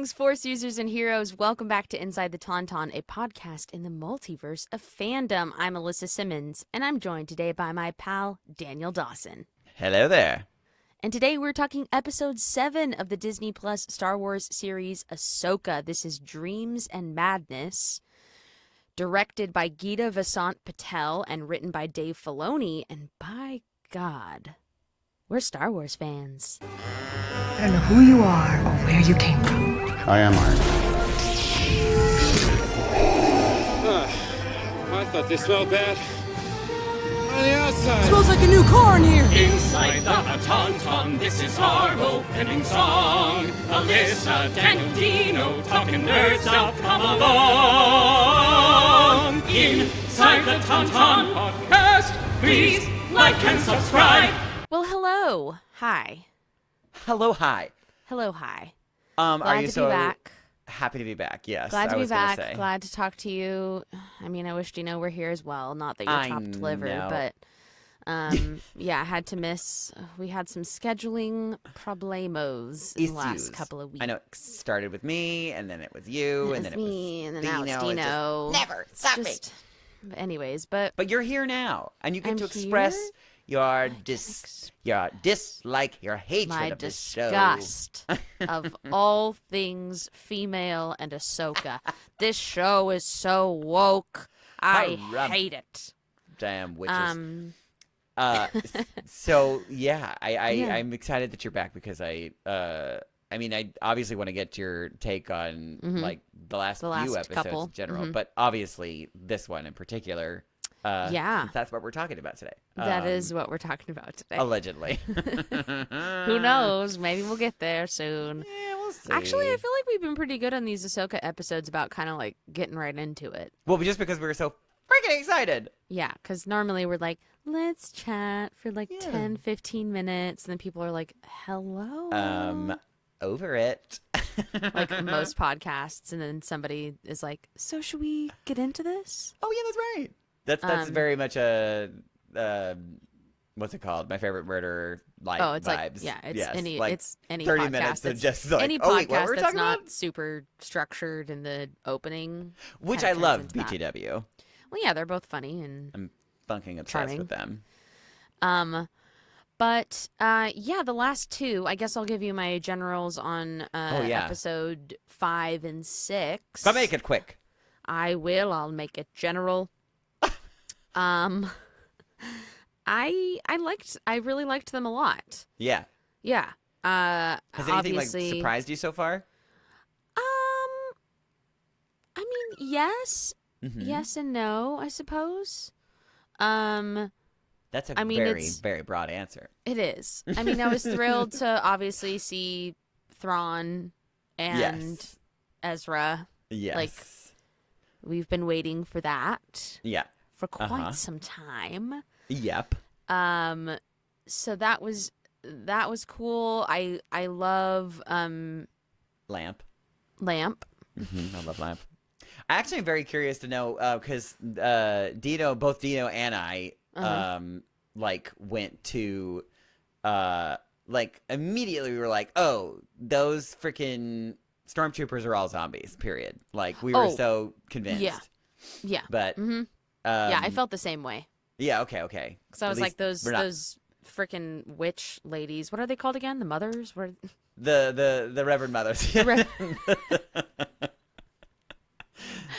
Greetings, Force users and heroes. Welcome back to Inside the Tauntaun, a podcast in the multiverse of fandom. I'm Alyssa Simmons, and I'm joined today by my pal, Daniel Dawson. Hello there. And today we're talking episode 7 of the Disney Plus Star Wars series, Ahsoka. This is Dreams and Madness, directed by Geeta Vasant Patel and written by Dave Filoni. And by God, we're Star Wars fans. I don't know who you are or where you came from. I am Iron. I thought they smelled bad on the outside. Smells like a new car in here. Inside the Tauntaun, this is our opening song. Alyssa, Daniel, Dino, talking nerd stuff, come along. Inside the Tauntaun podcast, please like and subscribe. Well, hello. Hi. Hello, hi. Hello, hi. Are Glad you to so be back. happy to be back? Yes. Glad to I be was gonna back. say. Glad to talk to you. I mean, I wish Dino were here as well. Not that you're I chopped liver, know. but yeah, I had to miss. We had some scheduling problemos in the last Issues. couple of weeks. I know it started with me, and then it was you, and then it was me, and then now it's Dino. Dino. Never stop me. But anyways, but But you're here now, and you get I'm to express here? your dislike, your hatred my of the show. disgust of all things female and Ahsoka. This show is so woke. I Harumph. hate it. Damn witches. Um, So yeah, Yeah. I'm excited that you're back because I obviously want to get your take on like the last The few last episodes couple. in general, Mhm. but obviously this one in particular. Yeah. since that's what we're talking about today. that is what we're talking about today. Allegedly. Who knows? Maybe we'll get there soon. Yeah, we'll see. Actually, I feel like we've been pretty good on these Ahsoka episodes about kind of like getting right into it. well, just because we were so freaking excited. Yeah, because normally we're like, let's chat for like Yeah. 10, 15 minutes. And then people are like, hello. Over it. Like most podcasts. And then somebody is like, so should we get into this? Oh yeah, that's right. That's very much a what's it called? My Favorite Murder like Oh, it's vibes. like, yeah, it's Yes, any like it's any 30 podcast minutes of that's- just like, any oh wait, what podcast were we that's talking not about? super structured in the opening. Which kinda I turns love into that. BTW. Well, yeah, they're both funny and I'm fucking obsessed Charming. with them. but yeah, the last two, I guess I'll give you my generals on yeah. episode 5 and 6. But make it quick. I will. I'll make it general. I really liked them a lot. Yeah. Yeah. Has anything Obviously, like surprised you so far? I mean, yes, Mhm. yes and no, I suppose. That's a I mean, very, it's- very broad answer. It is. I mean, I was thrilled to obviously see Thrawn and Yes. Ezra. Yes. We've been waiting for that Yeah. for quite Uh-huh. some time. Yep. So that was cool. I love Lamp. Lamp. I love Lamp. I actually am very curious to know because both Dino and I like went to like immediately we were like, oh, those freaking stormtroopers are all zombies. Period. Like we were Oh, so convinced. Yeah. But Yeah, I felt the same way. yeah. Okay. Because I At was like, least we're not- those freaking witch ladies. What are they called again? The mothers? Where? the Reverend Mothers.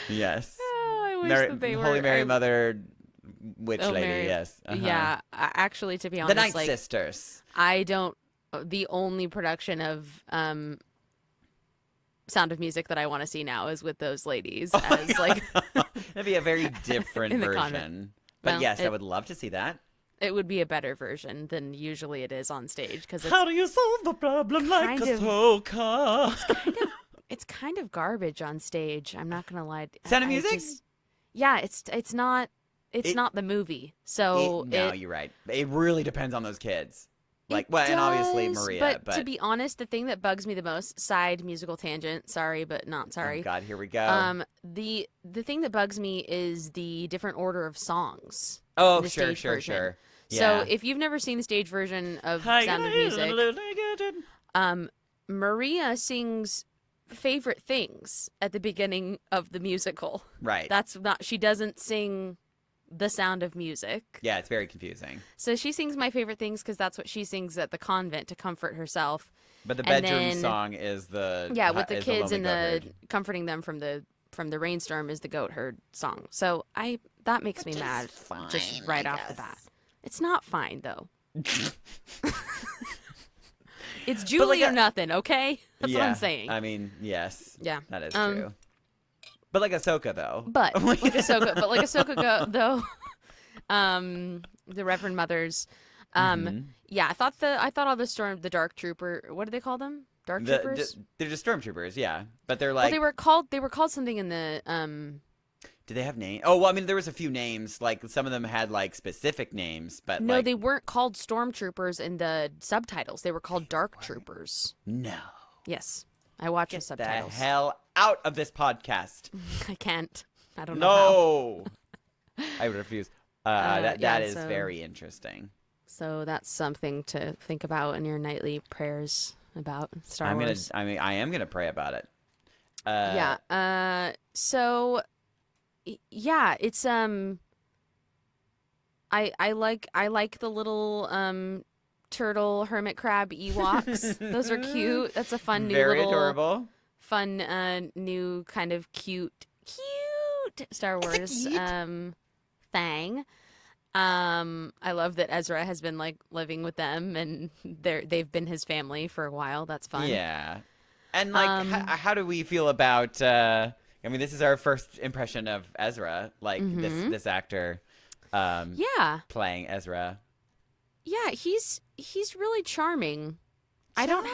Yes. Oh, I wish Mary, that they were. Holy Mary Mother witch Oh, lady. Mary- Yes. Uh-huh. Yeah. Actually, to be The honest, Night like Sisters. I don't. The only production of Sound of Music that I want to see now is with those ladies as like That'd be a very different In the version. convent. But Well, yes, I it- would love to see that. it would be a better version than usually it is on stage because it's do you solve the problem like kind of- Ahsoka? it's kind of garbage on stage. I'm not gonna lie. Sound of I Music? just- yeah, it's not not the movie. So No, it, you're right. It really depends on those kids. Like, well, and obviously does, Maria, but to be honest, the thing that bugs me the most, side musical tangent, sorry, but not sorry. Oh God, here we go. The thing that bugs me is the different order of songs. Oh, in the sure, stage sure, version. sure. So Yeah. if you've never seen the stage version of Sound of Music, Maria sings favorite things at the beginning of the musical. Right. She doesn't sing The Sound of Music. Yeah, it's very confusing. So she sings My Favorite Things because that's what she sings at the convent to comfort herself. But the And bedroom then- song is the Yeah, with the is kids Lonely and Goat the Herd. comforting them from the rainstorm is the goat herd song. So that makes me mad just right off the bat. It's not fine though. It's Julie or nothing, okay? That's what I'm saying. I mean, yes. Yeah. That is true. But like Ahsoka though. But like Ahsoka though, the Reverend Mothers, yeah, I thought all the Dark Trooper, what do they call them? Dark Troopers? They're just stormtroopers, yeah. But they're like well, they were called something in the do they have names? Oh, well, I mean, there was a few names. Like, some of them had, like, specific names, but, no, like... they weren't called Stormtroopers in the subtitles. They were called Dark Troopers. No. Yes. I watch the Get the subtitles. hell out of this podcast. I can't. I don't know No! I would refuse. That is so- very interesting. So that's something to think about in your nightly prayers about Star I Wars. am gonna pray about it. Yeah. So yeah, it's I like the little turtle hermit crab Ewoks. Those are cute. That's a fun new Very little adorable. fun new kind of cute Star Wars thing. I love that Ezra has been like living with them and they've been his family for a while. That's fun. Yeah. And like how do we feel about I mean, this is our first impression of Ezra, like this actor Yeah. playing Ezra. Yeah, he's really charming. I don't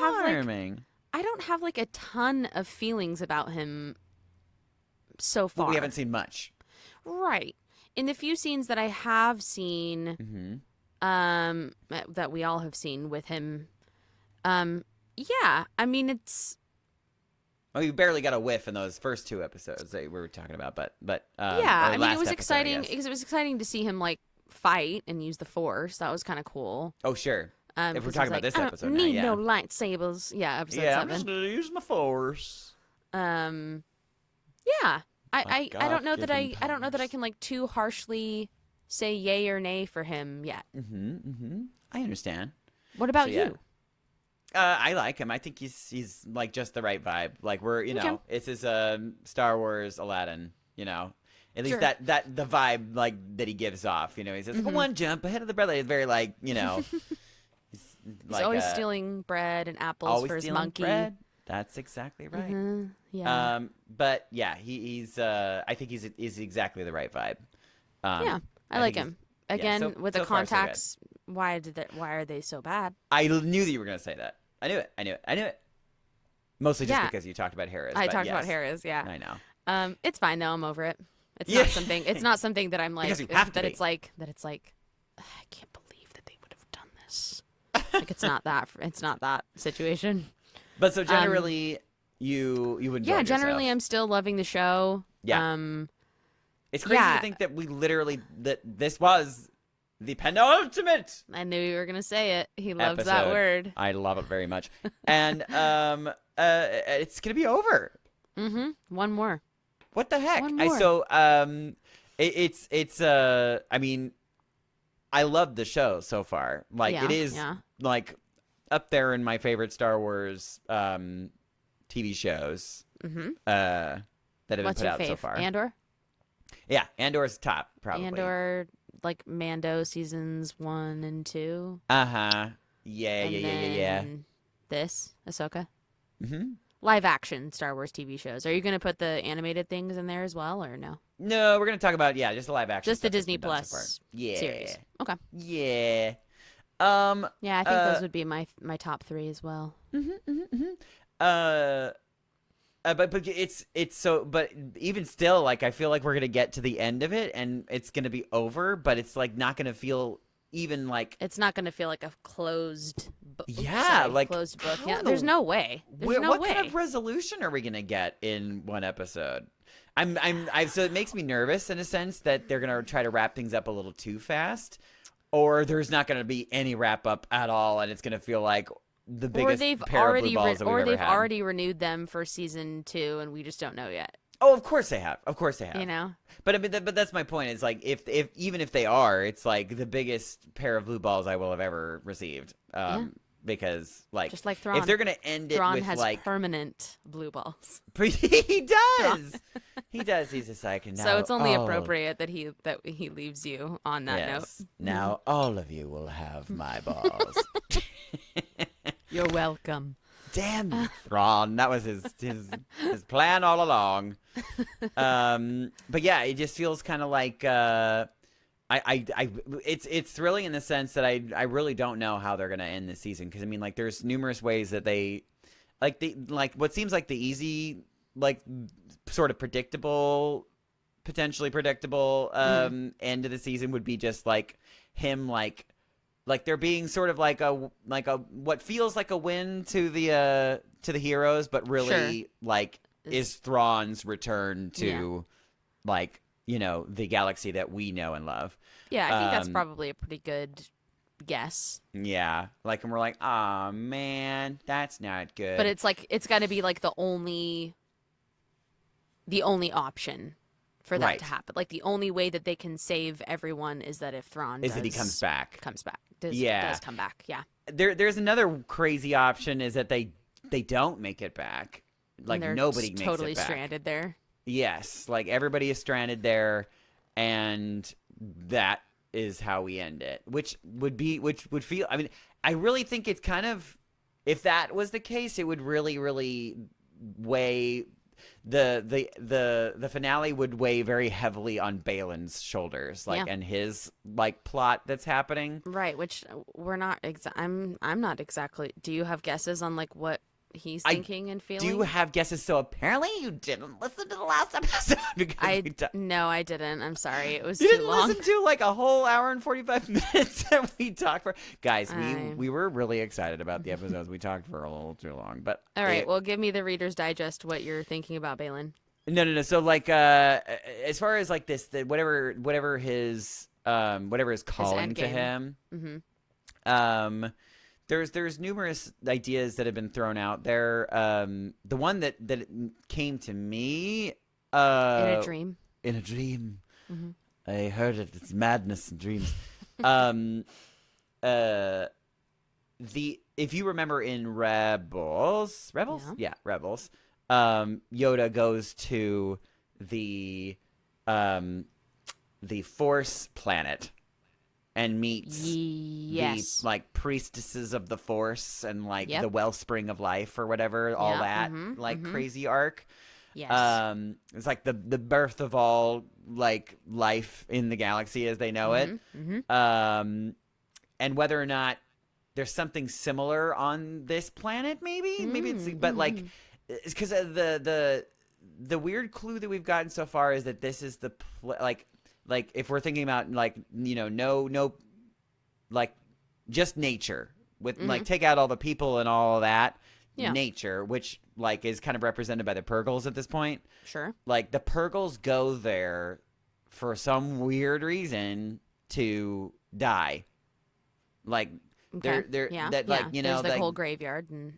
have like a ton of feelings about him so far. Well, we haven't seen much. Right. In the few scenes that I have seen, that we all have seen with him, yeah, I mean, it's... Well, you barely got a whiff in those first two episodes that we were talking about, but yeah, I mean, it last was episode, I exciting guess. because it was exciting to see him, like, fight and use the Force. That was kind of cool. Oh, sure. If we're 'cause talking he's about this I don't episode now, need yeah. no lightsabers. Yeah, episode Yeah, I'm 7. just gonna use my Force. Yeah. I don't know that I God-given don't know that I can like too harshly say yay or nay for him yet. I understand. What about yeah. you? I like him. I think he's like just the right vibe. Like we're Okay. it's his Star Wars Aladdin. At least Sure. that the vibe like that he gives off. He says one jump ahead of the brother. It's very like he's He's always stealing bread and apples always for his stealing monkey. bread. That's exactly right. Yeah. But yeah, he's I think he's exactly the right vibe. Yeah. I I like think him. Again, so- with so the far, so good. contacts, why are they so bad? I knew that you were gonna say that. I knew it. Mostly just Yeah. because you talked about Harris. I but talked yes. about Harris, yeah. I know. It's fine though. I'm over it. It's Yeah. not something that I'm like Because you have to that be. it's like I can't believe that they would have done this. Like it's not that situation. But so generally, you would Yeah, generally I'm still loving the show. Yeah. It's crazy yeah. to think that we literally that this was the penultimate. I knew you were gonna say it. He loves that episode. word. I love it very much, and it's gonna be over. One more. What the heck? One more. It's I mean, I love the show so far. Like Yeah, it is yeah. like up there in my favorite Star Wars TV shows that have What's been your put out so fave? far. Andor? Yeah, Andor's top probably. Andor, like Mando seasons 1 and 2. Yeah. And this, Ahsoka. Live action Star Wars TV shows. Are you going to put the animated things in there as well, or no? No, we're gonna talk about just the live action. Just the stuff that's Disney been done so far. Plus Yeah. series. Okay. Yeah. Yeah, I think those would be my top 3 as well. But it's so. But even still, like I feel like we're gonna get to the end of it and it's gonna be over. But it's like not gonna feel even like. It's not going to feel like a closed book. Yeah, like, closed book. I Yeah, don't there's know. no way. There's no What way. kind of resolution are we gonna get in one episode? So it makes me nervous in a sense that they're gonna try to wrap things up a little too fast, or there's not gonna be any wrap up at all, and it's gonna feel like the Or biggest they've pair of blue balls that we've ever had. already renewed them for season 2, and we just don't know yet. Oh, of course they have. Of course they have. You know. But I mean, but that's my point. It's like if even if they are, it's like the biggest pair of blue balls I will have ever received. Because like just like Thrawn. if they're gonna end it Thrawn with has like permanent blue balls. he does. He does. He's just like now. So it's only appropriate that he leaves you on that note. Now all of you will have my balls. You're welcome. Damn you, Thrawn. That was his plan all along. But yeah, it just feels kind of like it's thrilling in the sense that I really don't know how they're gonna end this season, because I mean, like, there's numerous ways that they like what seems like the easy, like, sort of predictable, potentially predictable end of the season would be just like him like there being sort of like a what feels like a win to the heroes, but really like is Thrawn's return to like, you know, the galaxy that we know and love. Yeah, I think that's probably a pretty good guess. Yeah, like, and we're like, oh man, that's not good. But it's like it's got to be like the only option for that to happen. Like the only way that they can save everyone is that if Thrawn that he comes back. Does come back. Yeah. There's another crazy option, is that they don't make it back. Like, nobody makes totally it back. Stranded there. Yes, like everybody is stranded there, and that is how we end it. Which would feel. I mean, I really think it's kind of, if that was the case, it would really, really weigh. The finale would weigh very heavily on Baylan's shoulders, like, and his like plot that's happening. Right, which we're not. I'm not exactly. Do you have guesses on like what he's thinking and feeling? Do have guesses. So apparently you didn't listen to the last episode. No, I didn't. I'm sorry. It was you too didn't long. Listen to like a whole hour and 45 minutes and we talked for. Guys, we were really excited about the episodes. We talked for a little too long, but all right. Well, give me the Reader's Digest. What you're thinking about Baylan? No. So like, as far as like this, whatever his calling to him. Mm-hmm. There's numerous ideas that have been thrown out there. The one that came to me in a dream. Mm-hmm. I heard it. It's madness in dreams. If you remember in Rebels, Rebels. Yoda goes to the Force planet and meets the like priestesses of the Force and like the wellspring of life or whatever, all that crazy arc. Yes. It's like the birth of all like life in the galaxy as they know it. Mm-hmm. And whether or not there's something similar on this planet, maybe it's, but like, it's because the weird clue that we've gotten so far is that this is the like if we're thinking about like, you know, no like just nature with like take out all the people and all of that nature, which like is kind of represented by the Purgles at this point. Sure. Like the Purgles go there for some weird reason to die. Like they're like, you know, there's the like, whole graveyard and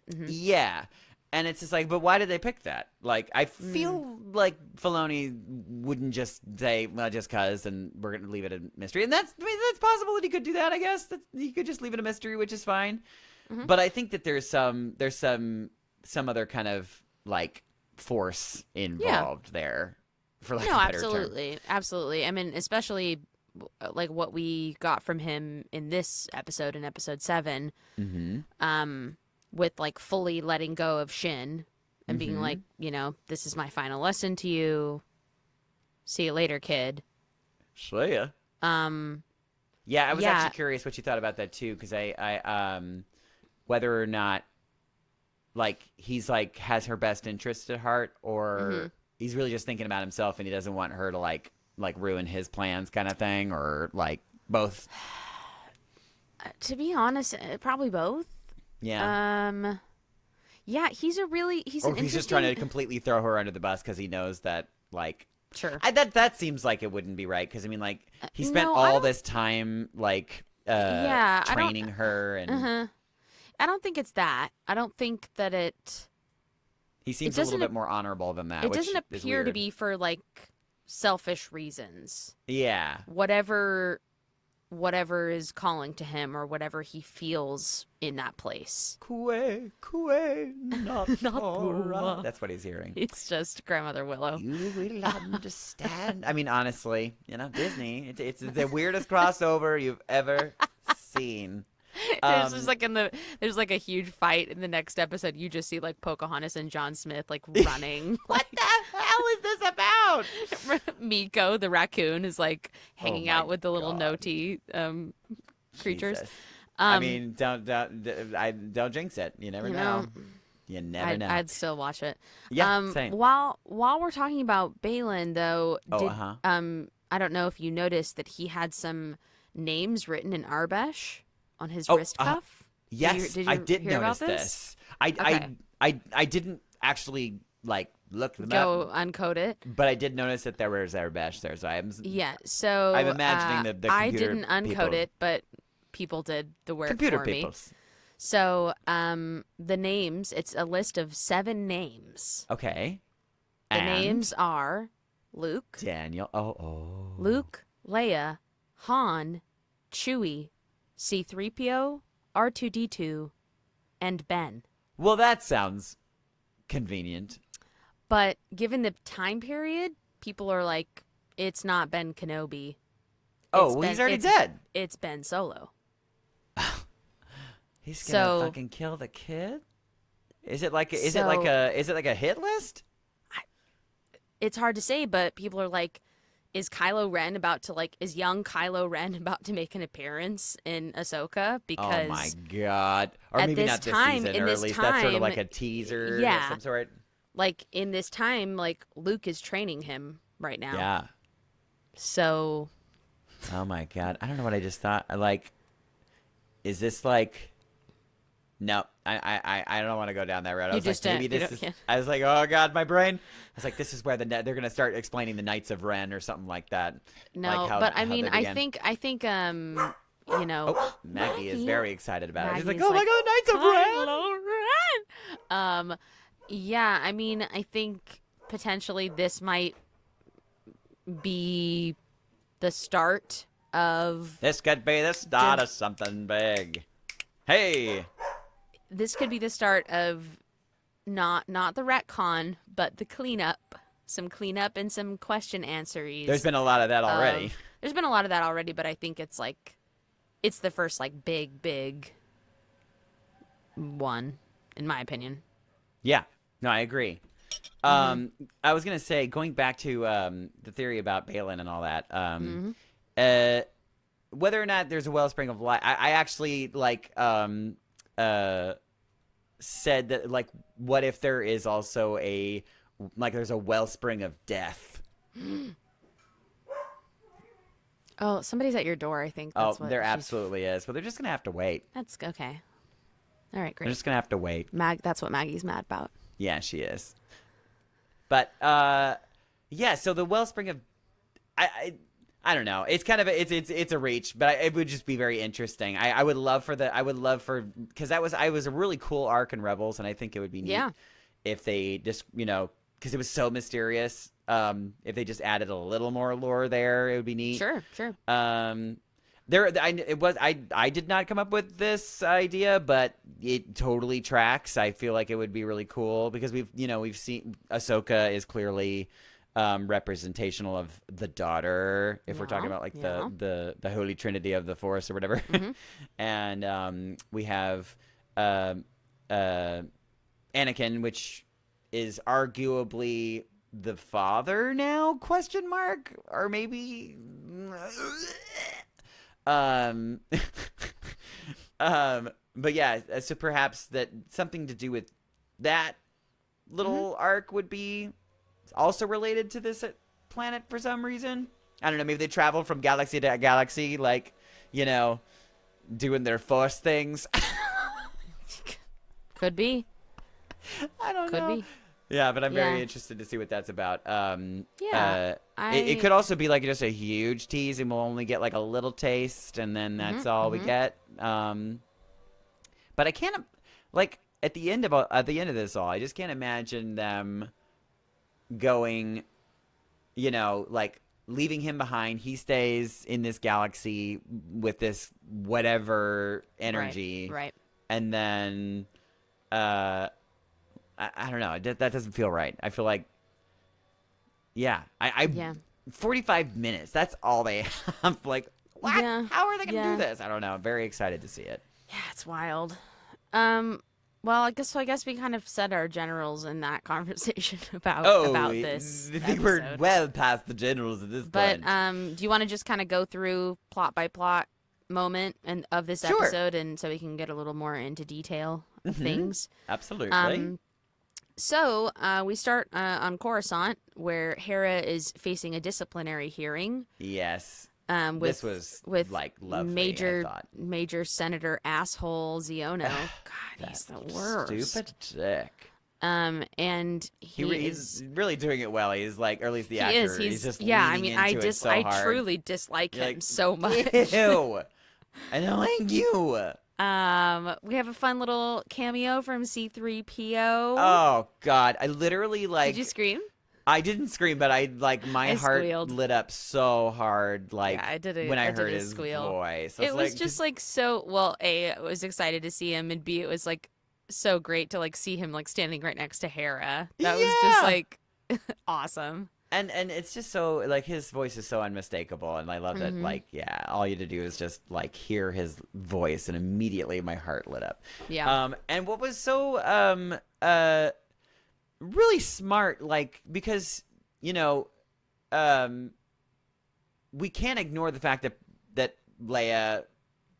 and it's just like, but why did they pick that? Like, I feel like Filoni wouldn't just say, well, just cause, and we're going to leave it a mystery. And that's possible that he could do that, I guess. That he could just leave it a mystery, which is fine. Mm-hmm. But I think that there's some other kind of, like, force involved there, for lack of a better term. Absolutely. I mean, especially, like, what we got from him in this episode, in episode 7. Mm-hmm. With like fully letting go of Shin and being like, you know, this is my final lesson to you. See you later, kid. See ya. Yeah, I was actually curious what you thought about that too, because I whether or not like he's like has her best interest at heart, or he's really just thinking about himself and he doesn't want her to like ruin his plans, kind of thing, or like both. To be honest, probably both. Yeah. Yeah, he's just trying to completely throw her under the bus because he knows that, like, sure. That seems like it wouldn't be right, because I mean, like, he spent all this time like training her and think it's that. I don't think that it. He seems a little bit more honorable than that. It which doesn't is appear to weird. be for like selfish reasons. Yeah. Whatever is calling to him or whatever he feels in that place. Kue, not Torah. That's what he's hearing. It's just Grandmother Willow. You will understand. I mean, honestly, Disney. It's the weirdest crossover you've ever seen. There's just like there's like a huge fight in the next episode. You just see like Pocahontas and John Smith like running. What the hell is this about? Miko, the raccoon, is like hanging my out with the little God. noti creatures. Jesus. I mean, don't jinx it. You never know. You never know. I'd still watch it. Yeah, same. While we're talking about Baylan, though, Oh, I don't know if you noticed that he had some names written in Arbesh on his wrist cuff. Yes, did you I did hear notice about this. Okay. I didn't actually like look them Go up, uncode it. but I did notice that there was Arbesh there. So So I'm imagining the I computer didn't uncode people. it, but people did the work computer for me. peoples. So the names, it's a list of 7 names. Okay. The And names are Luke, Daniel. Oh. Luke, Leia, Han, Chewie, C-3PO, R2-D2, and Ben. Well, that sounds convenient. But given the time period, people are like, it's not Ben Kenobi. Oh, well, he's already dead. It's Ben Solo. He's gonna So- fucking kill the kid. Is it like a hit list? It's hard to say, but people are like, is young Kylo Ren about to make an appearance in Ahsoka? Because Oh my god! Or at maybe this not this time- season, in or this at least that's sort of time- like a teaser Yeah. of some sort. like in this time, like Luke is training him right now. Yeah. So Oh my god! I don't know what I just thought. Is this like? No, I don't want to go down that road. I You was just like, maybe don't- you this don't- is. yeah. I was like, oh god, my brain. I was like, this is where they're gonna start explaining the Knights of Ren or something like that. no, Like how- but I how mean, they I began. think you know, Oh, Maggie is very excited about it. She's like, Maggie's oh my god, Knights of Ren! Kylo Ren. Yeah, I mean, I think potentially this might be the start of This could be the start of something big. Hey, this could be the start of not the retcon, but the cleanup. Some cleanup and some question answers. there's been a lot of that already. There's been a lot of that already, but I think it's the first like big one, in my opinion. Yeah, no, I agree. I was gonna say, going back to the theory about Baylan and all that, whether or not there's a wellspring of life, I actually said that, like, what if there is also there's a wellspring of death? Oh, somebody's at your door, I think. Oh, That's what there she's- absolutely is. But they're just gonna have to wait. That's okay. All right, They're great. just gonna have to wait. That's what Maggie's mad about. Yeah, she is. But yeah. So the wellspring of, I don't know. It's kind of it's a reach, but it would just be very interesting. I would love because I was a really cool arc in Rebels, and I think it would be neat if they just because it was so mysterious. If they just added a little more lore there, it would be neat. Sure. I did not come up with this idea, but it totally tracks. I feel like it would be really cool because we've seen Ahsoka is clearly representational of the daughter, if we're talking about like the Holy Trinity of the Force or whatever. And we have Anakin, which is arguably the father now, question mark, or maybe but yeah, so perhaps that something to do with that little arc would be also related to this planet for some reason. I don't know, maybe they travel from galaxy to galaxy, like, doing their Force things. Could be. I don't know. Could be. Yeah, but I'm very Yeah. interested to see what that's about. Yeah, It could also be like just a huge tease, and we'll only get like a little taste, and then that's all we get. But But I can't like at the end of this all, I just can't imagine them going, like leaving him behind. He stays in this galaxy with this whatever energy, Right. and then I don't know. That doesn't feel right. I feel like, yeah, Yeah. 45 minutes. That's all they have. Like, what? Yeah. How are they gonna Yeah. do this? I don't know. I'm very excited to see it. Yeah, it's wild. Well, I guess we kind of said our generals in that conversation about this I think we're episode. well past the generals at this But point. do you want to just kind of go through plot by plot moment of this Sure. episode, and so we can get a little more into detail of Mhm. things? Absolutely. So we start on Coruscant, where Hera is facing a disciplinary hearing. Yes. With, This was with like lovely. I thought. Major Senator asshole Ziono. God, he's the worst. Stupid dick. And He's really doing it well. He's like, or at least the actor. is. He's just I leaning mean, into it so I hard. truly dislike You're him like, so much. Ew. I don't like you. We have a fun little cameo from C-3PO. Oh God, I literally like. Did you scream? I didn't scream, but I like my I heart squealed. lit up so hard. Like Yeah, I did when I did heard a his squeal. voice. It was just like so. Well, A, I was excited to see him, and B, it was like so great to like see him like standing right next to Hera. That was just Yeah. like awesome. And it's just so like his voice is so unmistakable, and I love that. Like, yeah, all you had to do is just like hear his voice, and immediately my heart lit up. Yeah. And what was so really smart, like because we can't ignore the fact that Leia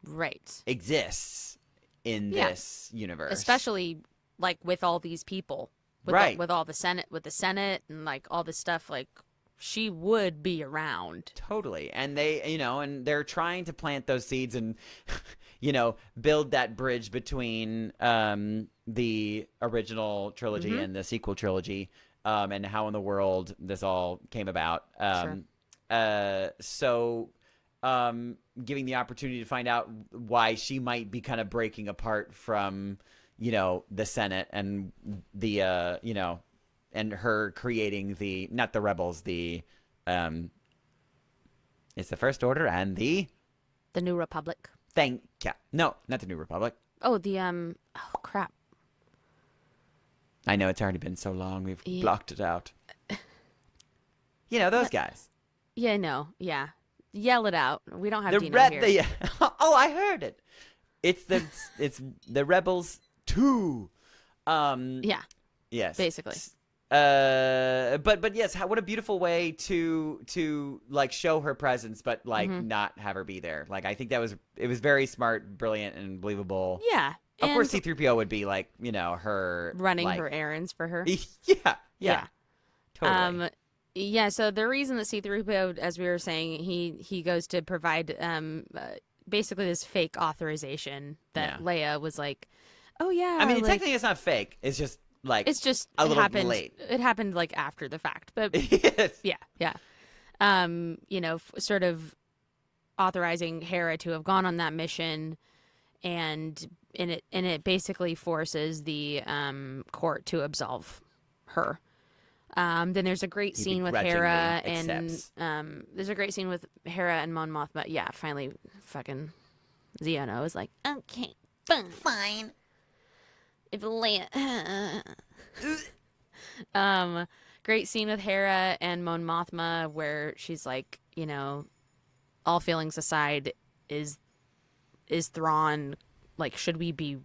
Right. exists in Yeah. this universe, Especially like with all these people. With Right. with all the Senate and like all this stuff, like she would be around. Totally. And they, and they're trying to plant those seeds and, build that bridge between the orial trilogy and the sequel trilogy, and how in the world this all came about. So giving the opportunity to find out why she might be kind of breaking apart from, the Senate and the, and her creating not the rebels, it's the First Order and the The New Republic. No, not the New Republic. Oh, oh crap. I know it's already been so long we've blocked it out. Those guys. Yeah, no, yeah. Yell it out. We don't have The Dino here. Oh, I heard it. It's the Rebels 2. Yeah, Yes. basically. But yes, what a beautiful way to like show her presence, but like not have her be there. Like I think it was very smart, brilliant, and believable. Yeah. Of course, C-3PO would be like her running like, her errands for her. Yeah. Totally. Yeah, so the reason that C-3PO, as we were saying, he goes to provide basically this fake authorization that Leia was like, oh yeah. I mean, like, technically it's not fake. It's just like it's just a little happened late. It happened like after the fact, but Yes. yeah. Sort of authorizing Hera to have gone on that mission, and it basically forces the court to absolve her. Then there's a great scene with Hera accepts. and there's a great scene with Hera and Mon Mothma. Yeah, finally, fucking Ziono is like, okay, fine. If Leia, great scene with Hera and Mon Mothma where she's like, all feelings aside, is Thrawn, like, should we be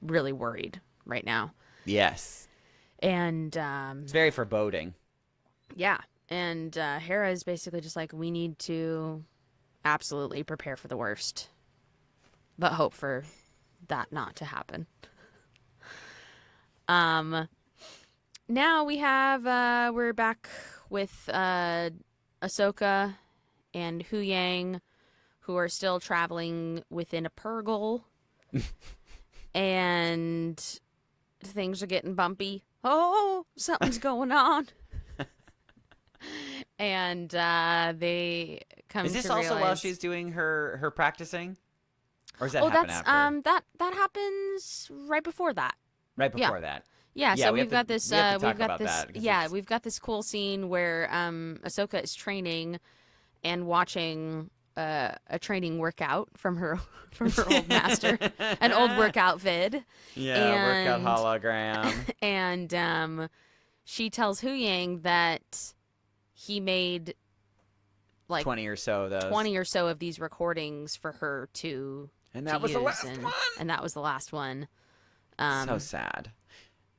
really worried right now? Yes. And It's very foreboding. yeah, and Hera is basically just like, we need to absolutely prepare for the worst, but hope for that not to happen. Now we have we're back with Ahsoka and Hu Yang, who are still traveling within a Purgle, and things are getting bumpy. Oh, something's going on. And they come to Is this also while realize- she's doing her practicing? Or does that happen that's after? that happens right before that. Right Yeah. before that. Yeah, Yeah, so we we've have got this we have to talk we've got about this that, 'cause yeah, it's we've got this cool scene where Ahsoka is training and watching a training workout from her from her old master, an old workout vid. yeah, workout And hologram. and she tells Hu Yang that he made like 20 or so of those. 20 or so of these recordings for her to And that was use, the last one. and that was the last one. So sad.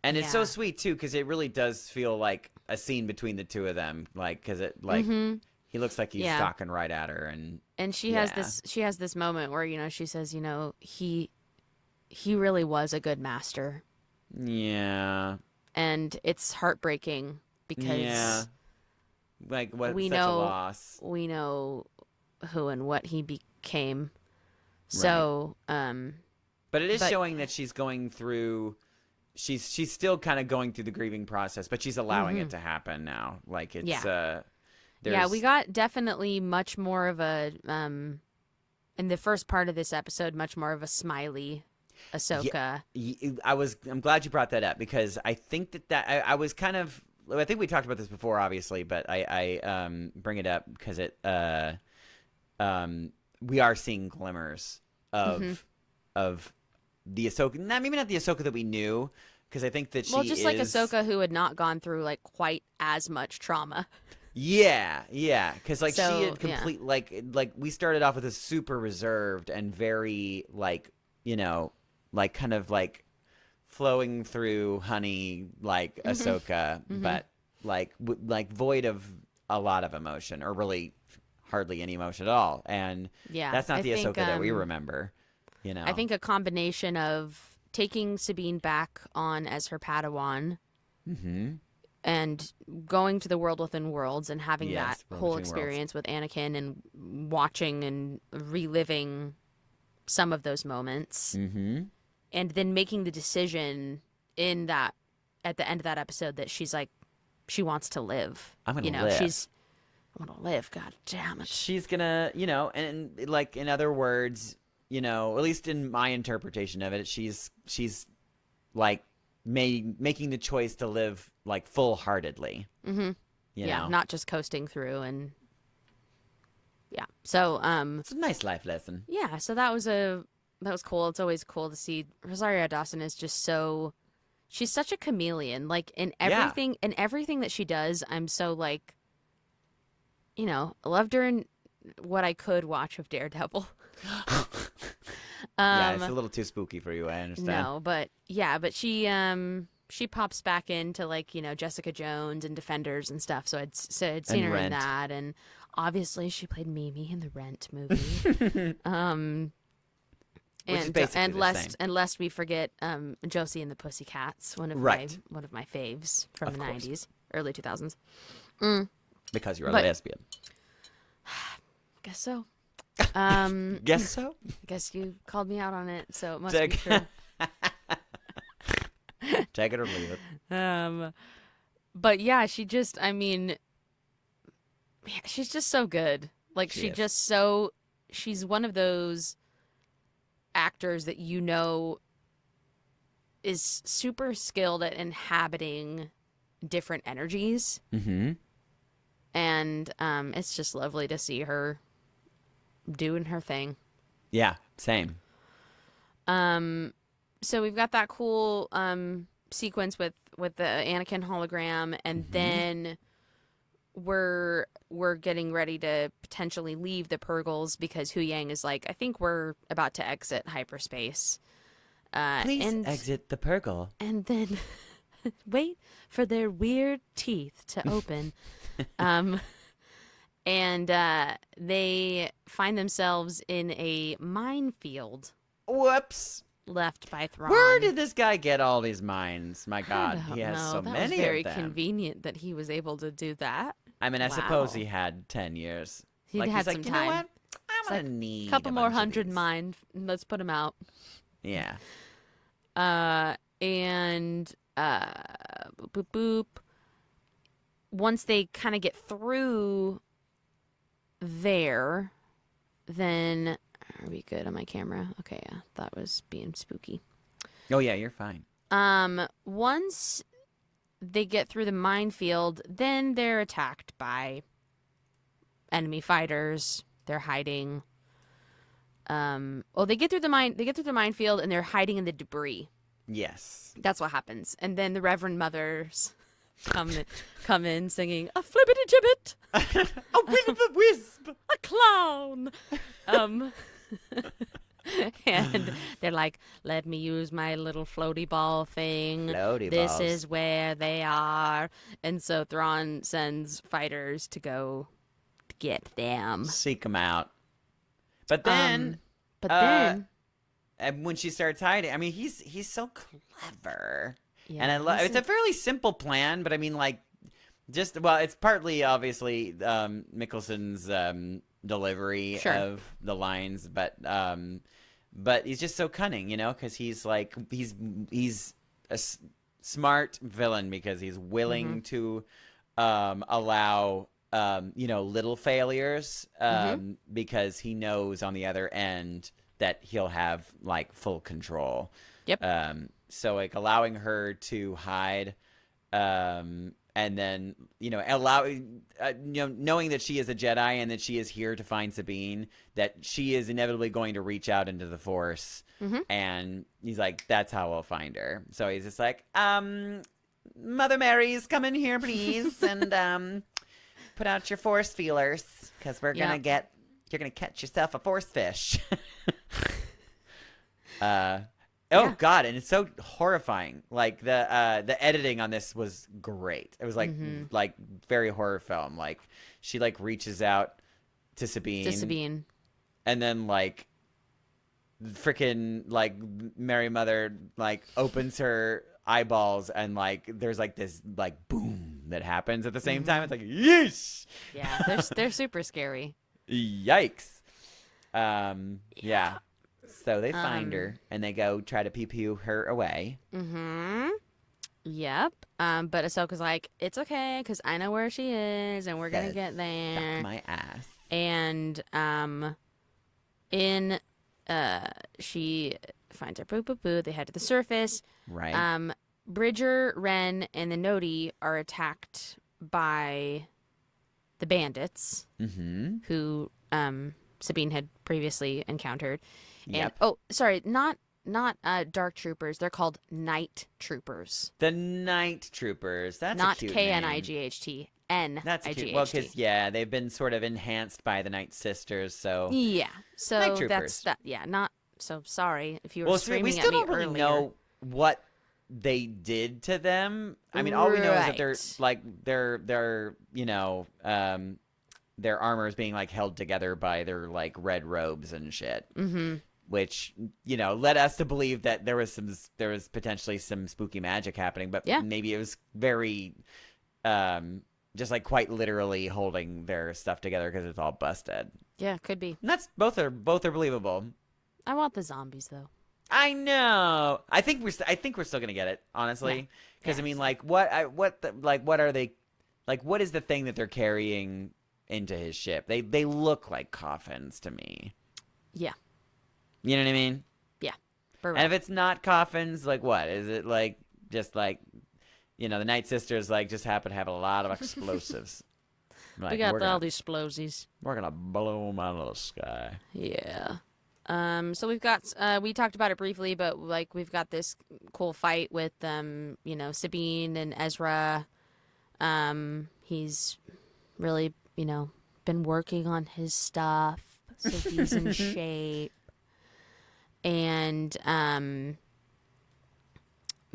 And it's yeah. so sweet too, because it really does feel like a scene between the two of them, like because it like he looks like he's Yeah. stalking right at her, And she Yeah. has this moment where, she says, he really was a good master. yeah, And it's heartbreaking because yeah, like what we such a know loss. we know who and what he became. So, But it is showing that she's going through. She's still kind of going through the grieving process, but she's allowing it to happen now. Like it's Yeah. there's we got definitely much more of a in the first part of this episode, much more of a smiley Ahsoka. I'm glad you brought that up, because I think that I was kind of, I think we talked about this before, obviously, but I bring it up because we are seeing glimmers of the Ahsoka, maybe not the Ahsoka that we knew, because I think that Just like Ahsoka, who had not gone through like quite as much trauma. Yeah, because like she So, had complete like we started off with a super reserved and very like like kind of like flowing through honey like Ahsoka, but like void of a lot of emotion, or really hardly any emotion at all. And that's not I the think, Ahsoka that we remember. I think a combination of taking Sabine back on as her Padawan. And going to the world within worlds and having Yes, that World whole Between experience with Anakin and watching and reliving some of those moments. And then making the decision at the end of that episode that she's like, she wants to live. I'm gonna live. I want to live. God damn it. She's gonna, and like in other words, at least in my interpretation of it, she's like making the choice to live like full-heartedly. Not just coasting through. And so It's a nice life lesson. so that was cool. It's always cool to see Rosario Dawson is just so, she's such a chameleon. Like in everything that she does, I'm so like, I loved her in what I could watch of Daredevil. Yeah, it's a little too spooky for you, I understand. No, but she pops back into like, Jessica Jones and Defenders and stuff. So I'd seen her Rent. in that, and obviously she played Mimi in the Rent movie. Which is basically the same. And lest we forget Josie and the Pussycats, one of my faves from the course. 90s, early 2000s. Because you're a But- lesbian. Guess so. Guess so? I guess you called me out on it, so it must Take- be true. Take it or leave it. But yeah, she's just so good. Like She is. she's one of those actors that is super skilled at inhabiting different energies. And it's just lovely to see her doing her thing. Yeah, same. So we've got that cool sequence with the Anakin hologram, and then we're getting ready to potentially leave the Purgles because Hu Yang is like, I think we're about to exit hyperspace. Please exit the Purgle. And then wait for their weird teeth to open. And they find themselves in a minefield Whoops. left by Thrawn. Where did this guy get all these mines? My God, I don't he has know. so that many was very of them. convenient that he was able to do that. I mean, I suppose Wow. he had 10 years. He like, had he's some like, you time. know what? I'm like, gonna need A couple a more bunch of 100 these. mine. Let's put him out. Yeah. And boop, boop, boop. Once they kind of get through there, then Are we good on my camera? Okay, yeah, that was being spooky. Oh yeah, you're fine. Once they get through the minefield, then they're attacked by enemy fighters. They're hiding. They get through the minefield and they're hiding in the debris. Yes. That's what happens. And then the Reverend Mothers come in singing a flippity gibbet, A will of a wisp. a clown. And they're like, let me use my little floaty ball thing. Floaty this balls. is where they are. And so Thrawn sends fighters to go to get them. Seek them out. But then, and when she starts hiding, I mean, he's so clever. Yeah, And I love. It's a fairly simple plan, but I mean, like, it's partly obviously Mickelson's delivery of the lines, but he's just so cunning, you know, because he's a smart villain because he's willing to allow little failures because he knows on the other end that he'll have like full control. Yep. So like allowing her to hide, and then knowing that she is a Jedi and that she is here to find Sabine, that she is inevitably going to reach out into the Force, and he's like, that's how I'll find her. So he's just like, Mother Mary's, come in here, please, and put out your Force feelers because you're gonna catch yourself a Force fish. God, and it's so horrifying. Like the editing on this was great. It was like very horror film. Like she like reaches out to Sabine. And then like freaking like Mary Mother like opens her eyeballs and like there's like this like boom that happens at the same time. It's like, yes. Yeah, they're super scary. Yikes. Yeah. So they find her, and they go try to pew-pew her away. Yep. But Ahsoka's like, it's okay, because I know where she is, and we're going to get there. Suck my ass. And she finds her boo. They head to the surface. Right. Bridger, Ren, and the Noti are attacked by the bandits, who Sabine had previously encountered. And not dark troopers. They're called night troopers. The night troopers. That's not a cute K-N-I-G-H-T. name. That's a cute. Well, because they've been sort of enhanced by the Night Sisters. So yeah. So night troopers. that's that. Yeah. Not so sorry if you were screaming we at still me don't really earlier. know what they did to them. I mean, all we know is that they're like their armor is being like held together by their like red robes and shit. Which, led us to believe that there was potentially some spooky magic happening, but maybe it was very, just like quite literally holding their stuff together because it's all busted. Yeah, could be. And that's both are believable. I want the zombies though. I know. I think we're still gonna get it, honestly, because I mean, like, what are they, like, what is the thing that they're carrying into his ship? They look like coffins to me. Yeah. You know what I mean? Yeah. And if it's not coffins, like what? Is it like just like, the Night Sisters like just happen to have a lot of explosives? Like, we got all these explosives. We're gonna blow them out of the sky. Yeah. So we've got we talked about it briefly, but like we've got this cool fight with Sabine and Ezra. He's really been working on his stuff, so he's in shape. And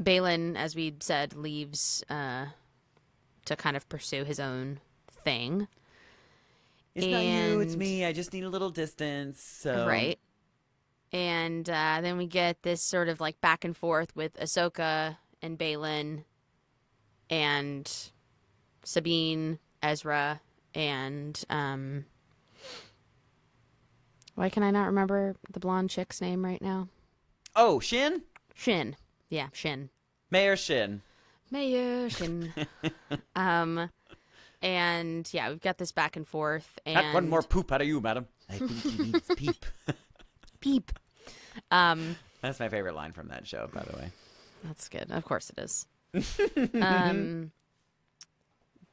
Baylan, as we said, leaves to kind of pursue his own thing. It's not you, it's me. I just need a little distance. So. Right. And then we get this sort of like back and forth with Ahsoka and Baylan and Sabine, Ezra, and why can I not remember the blonde chick's name right now? Oh, Shin? Shin. Yeah, Shin. Mayor Shin. Mayor Shin. And yeah, we've got this back and forth. And Not one more poop out of you, madam. I think he needs peep. beep. That's my favorite line from that show, by the way. That's good. Of course it is.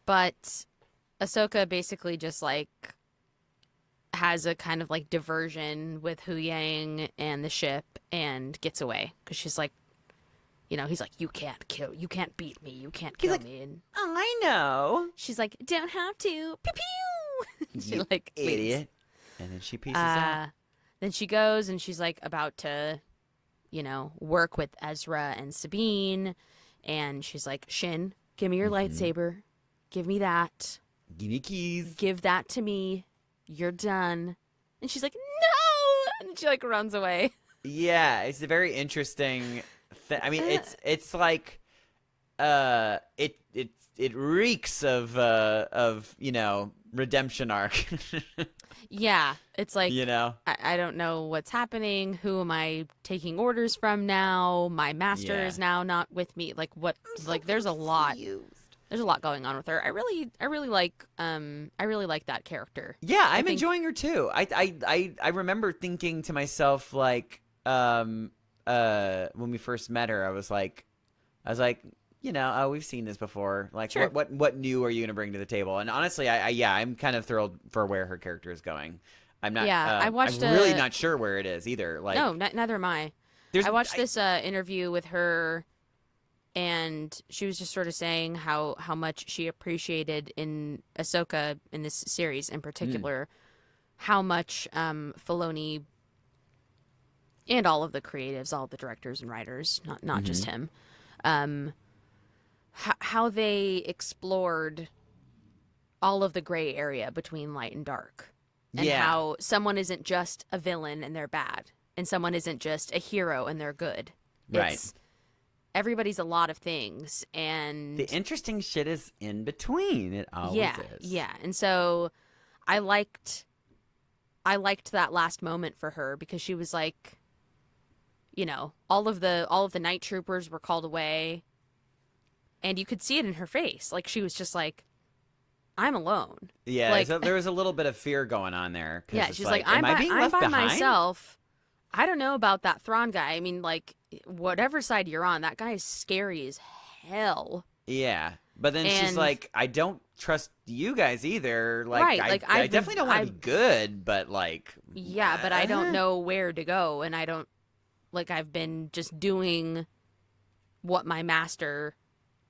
But Ahsoka basically just like has a kind of like diversion with Hu Yang and the ship and gets away because she's like, he's like, you can't beat me, you can't kill me. And I know. she's like, don't have to. Pew pew. She You like idiot. leaves. And then she pieces out. Then she goes and she's like about to, work with Ezra and Sabine, and she's like, Shin, give me your lightsaber. Give me that. Give me keys. Give that to me. You're done. And she's like, no! And she like runs away. Yeah, it's a very interesting thing. I mean, it's like it reeks of redemption arc. Yeah, it's like, I don't know what's happening. Who am I taking orders from now? My master is now not with me. Like what? Like there's a lot. There's a lot going on with her. I really like that character. Yeah, I'm enjoying her too. I remember thinking to myself like when we first met her, I was like, oh, we've seen this before. Like, sure. what new are you going to bring to the table? And honestly, I'm kind of thrilled for where her character is going. I'm not. Yeah, I'm really not sure where it is either. Like, no, neither am I. I watched this interview with her, and she was just sort of saying how much she appreciated in Ahsoka in this series in particular, how much Filoni and all of the creatives, all of the directors and writers, not just him, how they explored all of the gray area between light and dark, and how someone isn't just a villain and they're bad, and someone isn't just a hero and they're good. Right. Everybody's a lot of things, and the interesting shit is in between. It always is. Yeah. And so I liked that last moment for her because she was like, all of the night troopers were called away, and you could see it in her face. Like she was just like, I'm alone. Yeah, like, so there was a little bit of fear going on there. Yeah, she's like, am I being left by behind? myself. I don't know about that Thrawn guy. I mean, like, whatever side you're on, that guy is scary as hell. Yeah, but then she's like, I don't trust you guys either. Like, right, I definitely don't want to be good, but like, yeah, but I don't know where to go, and I don't, like, I've been just doing what my master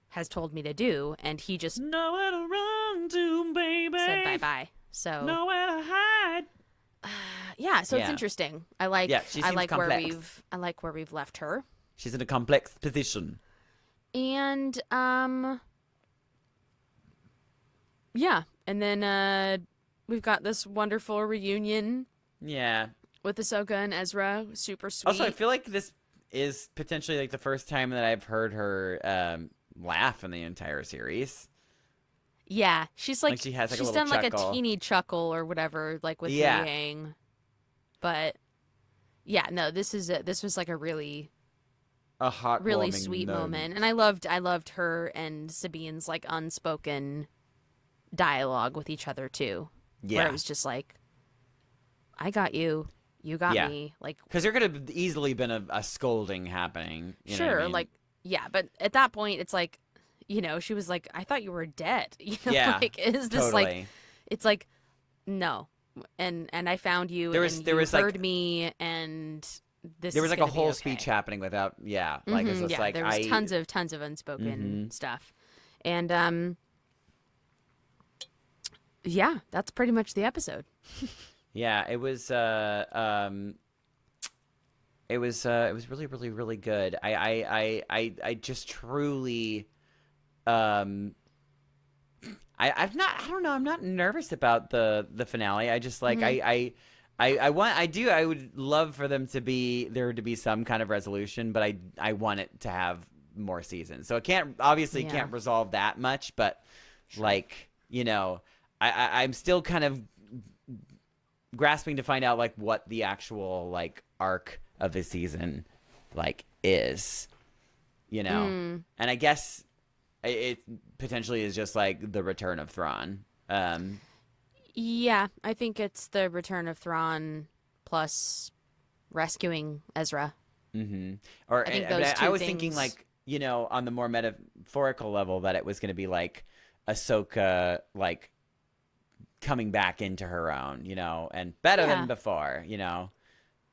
has told me to do, and he just nowhere to run to, baby. Said bye-bye. So nowhere to hide. Yeah, so it's interesting. I like complex. where we've left her. She's in a complex position. And yeah, and then we've got this wonderful reunion. Yeah. With Ahsoka and Ezra, super sweet. Also, I feel like this is potentially like the first time that I've heard her laugh in the entire series. Yeah, she's like she has like she's a little done chuckle. like a teeny chuckle or whatever, like with Yang. But yeah, no, this was like a really sweet moment, and I loved her and Sabine's like unspoken dialogue with each other too. Yeah, where it was just like, I got you. You got me, like, because there could have easily been a scolding happening. You know what I mean? Like, yeah, but at that point, it's like, she was like, I thought you were dead. Yeah, like, is this totally. like, it's like, no, and I found you, there was heard like, me, and this. There was like a whole okay. speech happening without, like it's just like there was tons of unspoken stuff, and yeah, that's pretty much the episode. Yeah, it was really, really, really good. I just truly, I'm not nervous about the finale. I just like, I would love for there to be some kind of resolution, but I want it to have more seasons. So it can't resolve that much, but like, I'm still kind of grasping to find out like what the actual like arc of the season like is, and I guess it potentially is just like the return of Thrawn. Yeah, I think it's the return of Thrawn plus rescuing Ezra. Mm-hmm. Or I think but those two I was thinking things- like, you know, on the more metaphorical level, that it was going to be like Ahsoka like coming back into her own, you know, and better Yeah. than before, you know,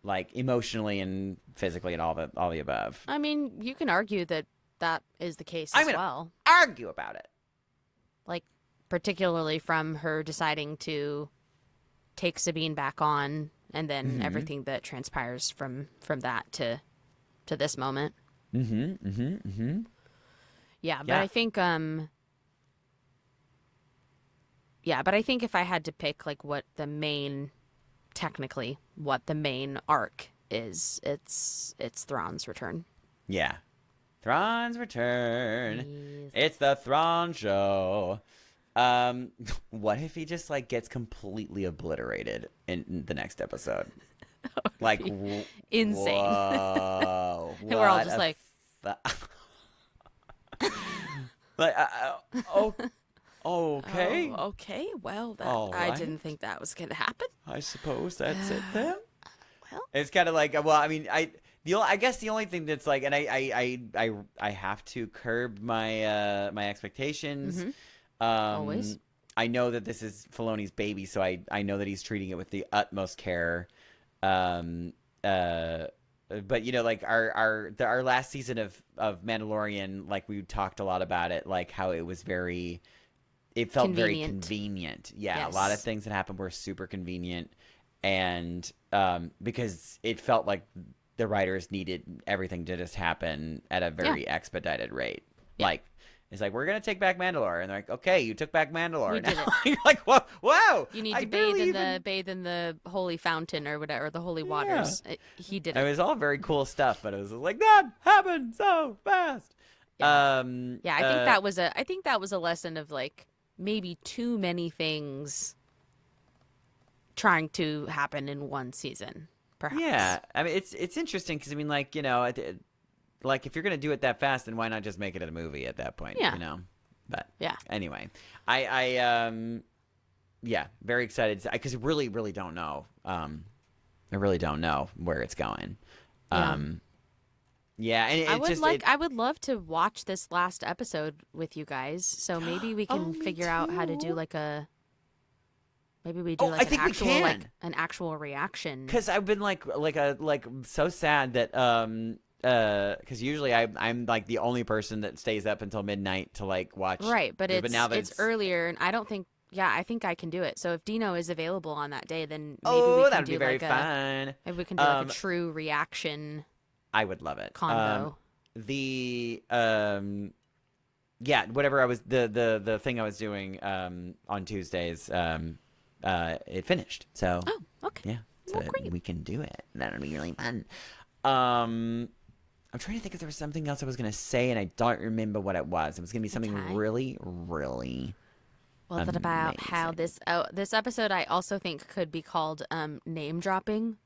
like emotionally and physically and all the above. I mean, you can argue that that is the case I'm as gonna well. argue about it. Like, particularly from her deciding to take Sabine back on, and then everything that transpires from that to this moment. Yeah, but Yeah. I think but I think if I had to pick like what the main arc is, it's Thrawn's return. Yeah. Thrawn's return. Yes. It's the Thrawn show. What if he just like gets completely obliterated in the next episode? Like Insane. Whoa! And we're all what just a like- like okay. Oh, okay. Well, that All I right. didn't think that was going to happen. I suppose that's it then. Well, It's kind of like, well, I mean, I guess the only thing that's like, and I have to curb my my expectations. Always. I know that this is Filoni's baby, so I know that he's treating it with the utmost care. But you know, like our last season of Mandalorian, like we talked a lot about it, like how it was it felt very convenient. Yeah, Yes. a lot of things that happened were super convenient, and because it felt like the writers needed everything to just happen at a very expedited rate. Yeah. Like, it's like, we're gonna take back Mandalore, and they're like, okay, you took back Mandalore. We did Now you're like, whoa, you need I to barely bathe in the holy fountain or whatever, the holy waters. He did It it. was all very cool stuff, but it was like, that happened so fast. Yeah. Yeah, I think that was a lesson of like maybe too many things trying to happen in one season, perhaps. Yeah, I mean, it's interesting because I mean, like, you know, like if you're gonna do it that fast, then why not just make it a movie at that point? Yeah. You know. But Yeah. anyway, yeah, very excited because I really don't know. I really don't know where it's going. Yeah. Yeah, and I would love to watch this last episode with you guys. So maybe we can me figure out how to do too. like a. Maybe we do I like think we can. an actual reaction. Because I've been like so sad that because usually I'm like the only person that stays up until midnight to like watch. Right, but now that it's earlier, and I don't think. Yeah, I think I can do it. So if Dino is available on that day, then maybe we can that'd do be very like fun. maybe we can do like a true reaction I would love it. convo. Yeah, whatever I was the thing I was doing on Tuesdays it finished. So Oh, okay. yeah, so Well, great. we can do it. That'll be really fun. I'm trying to think if there was something else I was gonna say and I don't remember what it was. It was gonna be something Okay. really, really. Was it about how this episode I also think could be called name dropping?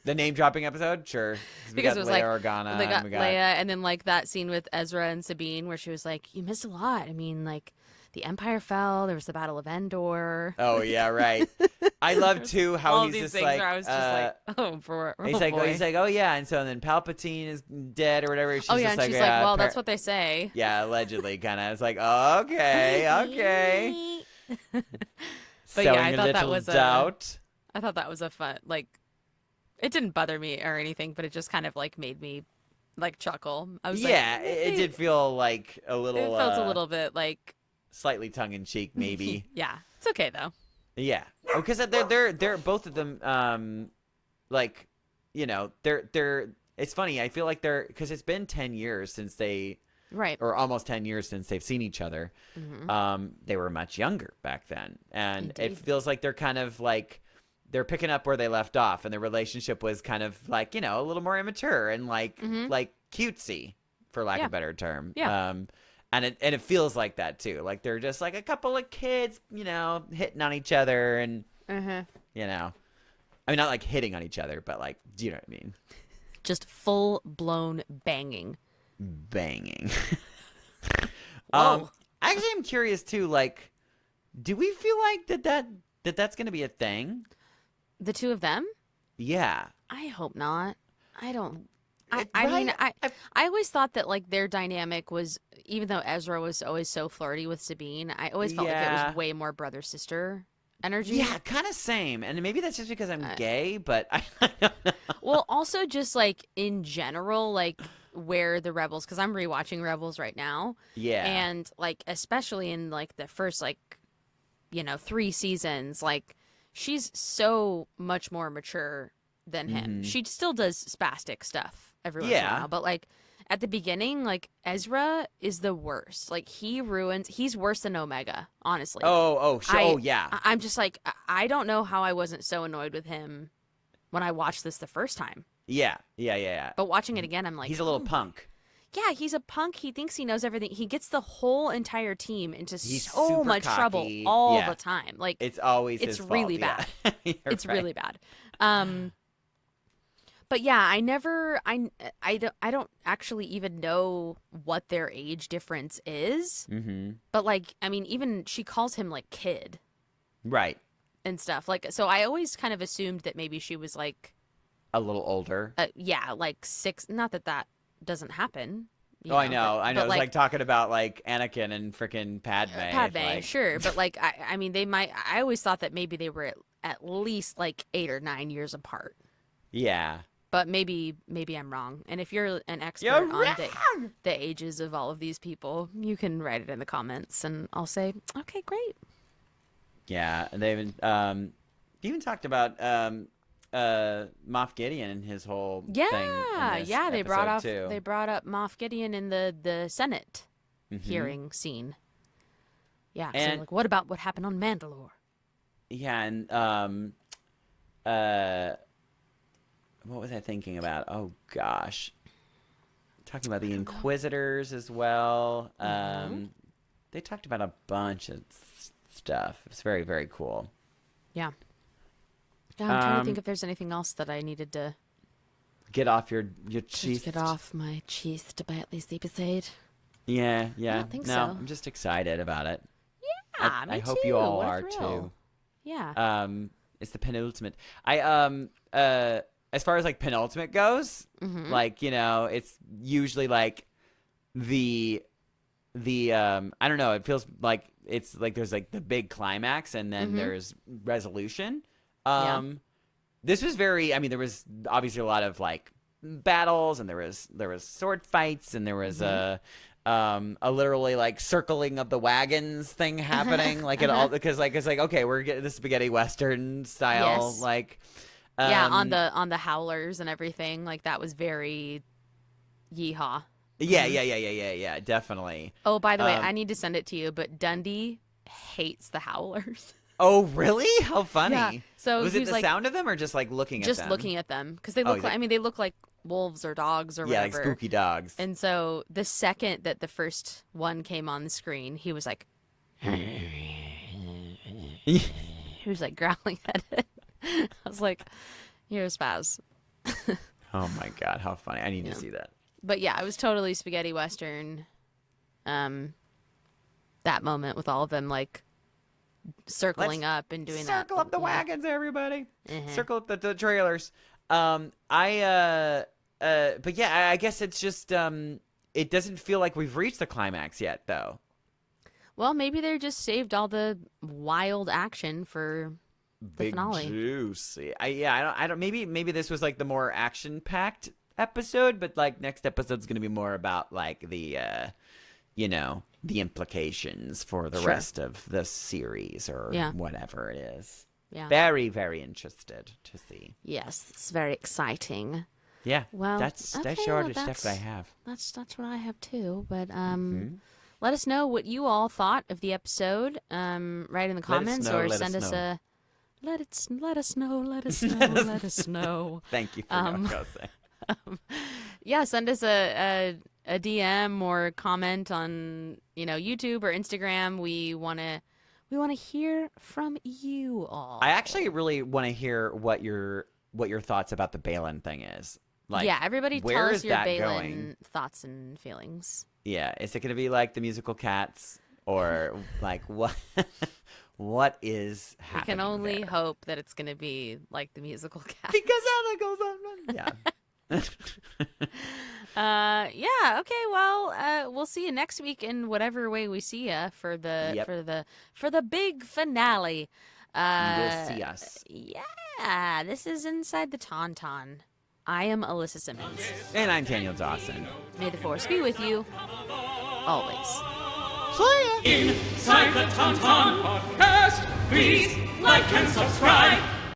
The name dropping episode, sure. We Because got it was Leia like Organa, they got and we got Leia, and then like that scene with Ezra and Sabine where she was like, "You missed a lot. I mean, like the Empire fell. There was the Battle of Endor." Oh yeah, right. I love too how All he's these just things like where I was just like, "Oh, he's like, boy." he's like, oh yeah, and so then Palpatine is dead or whatever. She's "Oh yeah," just and she's like, "Well, that's what they say." Yeah, allegedly, kind of. It's like, okay. But Sowing yeah, I a thought that little was doubt. I thought that was a fun, like, it didn't bother me or anything, but it just kind of like made me like chuckle. I was Yeah, like, it did feel like a little. It felt a little bit like, slightly tongue in cheek, maybe. yeah, it's okay though. Yeah, because they're both of them. Like, you know, they're. It's funny. I feel like because it's been 10 years since they. Right. Or almost 10 years since they've seen each other. Mm-hmm. They were much younger back then. And Indeed. it feels like they're kind of like, they're picking up where they left off. And their relationship was kind of like, you know, a little more immature and like cutesy, for lack of a better term. Yeah. And it feels like that too. Like they're just like a couple of kids, you know, hitting on each other and, you know, I mean, not like hitting on each other, but like, do you know what I mean? Just full blown banging. Banging. Whoa. Actually, I'm curious too. Like, do we feel like that's going to be a thing? The two of them? Yeah. I hope not. I don't. It- I mean, right? I always thought that like their dynamic was, even though Ezra was always so flirty with Sabine, I always felt like it Yeah. was way more brother sister energy. Yeah, kind of same. And maybe that's just because I'm Uh, gay, but I don't know. Well, also just like in general, like where the Rebels, because I'm rewatching Rebels right now, Yeah. and like especially in like the first like 3 seasons, like she's so much more mature than him. Mhm. She still does spastic stuff every once in a Yeah. while, but like at the beginning, like Ezra is the worst. Like he's worse than Omega, honestly. Oh, yeah. I'm just like I don't know how I wasn't so annoyed with him when I watched this the first time. Yeah. Yeah. But watching it again, I'm like, He's a little "Oh, punk. yeah, he's a punk. He thinks he knows everything. He gets the whole entire team into He's so super much trouble cocky. all Yeah. the time. Like It's always it's his really fault. bad. Yeah. You're It's right. really bad. But yeah, I don't actually even know what their age difference is. Mm-hmm. But like, I mean, even she calls him like kid Right. and stuff. Like, so I always kind of assumed that maybe she was like, A little older. yeah, like 6. Not that that doesn't happen. you Oh, I know, know. but- I know. but, It's like talking about like Anakin and freaking Padme. Padme, like, sure, but like I mean, they might. I always thought that maybe they were at least like 8 or 9 years apart. Yeah. But maybe I'm wrong. And if you're an expert You're on the ages of all of these people, you can write it in the comments, and I'll say, okay, great. Yeah. And they even talked about Moff Gideon and his whole thing. Yeah, In this yeah. They brought episode, too. they brought up Moff Gideon in the Senate Mhm. hearing scene. Yeah. So And- like, what about what happened on Mandalore? Yeah, and what was I thinking about? Oh gosh, talking about the Inquisitors as well. They talked about a bunch of stuff. It's very, very cool. Yeah. Yeah, I'm trying to Um, think if there's anything else that I needed to Get off your just chest. get off my chest about this episode. Yeah. don't think No, so. I'm just excited about it. Yeah, I me hope too. you all What a are thrill. too. Yeah. It's the penultimate. As far as like penultimate goes, Mm-hmm. like it's usually like the I don't know. It feels like it's like there's like the big climax and then there's resolution. Yeah. This was very. I mean, there was obviously a lot of like battles and there was sword fights and there was a literally like circling of the wagons thing happening like it all because like it's like okay we're getting the spaghetti western style Yes. like Yeah, on the howlers and everything, like that was very yeehaw. yeah definitely. Oh, by the way, Um, I need to send it to you, but Dundee hates the howlers. Oh really? How funny. Yeah, so was he it was the like- sound of them or just like looking at Just them? looking at them because they Oh, look he's like, like- I mean, they look like wolves or dogs or Yeah, like whatever. spooky dogs. And so the second that the first one came on the screen, he was like he was like growling at it. I was like, you're a spaz. Oh my god, how funny. I need to see that. But yeah, it was totally spaghetti western. That moment with all of them like circling up and doing that. Circle up the Yeah. wagons, everybody. Mhm. Circle up the trailers. But yeah, I guess it's just it doesn't feel like we've reached the climax yet, though. Well, maybe they just saved all the wild action for the Big finale. juicy. I don't. Maybe this was like the more action packed episode, but like next episode's gonna be more about like the the implications for the Sure. rest of the series or Yeah. whatever it is. Yeah. Very, very interested to see. Yes, it's very exciting. Yeah. Well, that's okay, your well, other stuff that I that's- have. That's what I have too. But Mm-hmm. let us know what you all thought of the episode. Write in the comments know, or let send us us know. a let us know. Let us know. Thank you for Um, saying. Yeah, send us a DM or comment on YouTube or Instagram. We wanna hear from you all. I actually really want to hear what your thoughts about the Baylan thing is. Like, yeah, everybody tell where us is your that Baylan going? thoughts and feelings. Yeah, is it going to be like the musical Cats or like what? what is We happening can only there. hope that it's going to be like the musical cast. Because Anna goes on. Yeah. Yeah. Okay. Well, we'll see you next week in whatever way we see you for the Yep. for the big finale. You will see us. Yeah. This is Inside the Tauntaun. I am Alyssa Simmons. And I'm Daniel Dawson. May the force be with you always. Inside the Tauntaun podcast, please like and subscribe.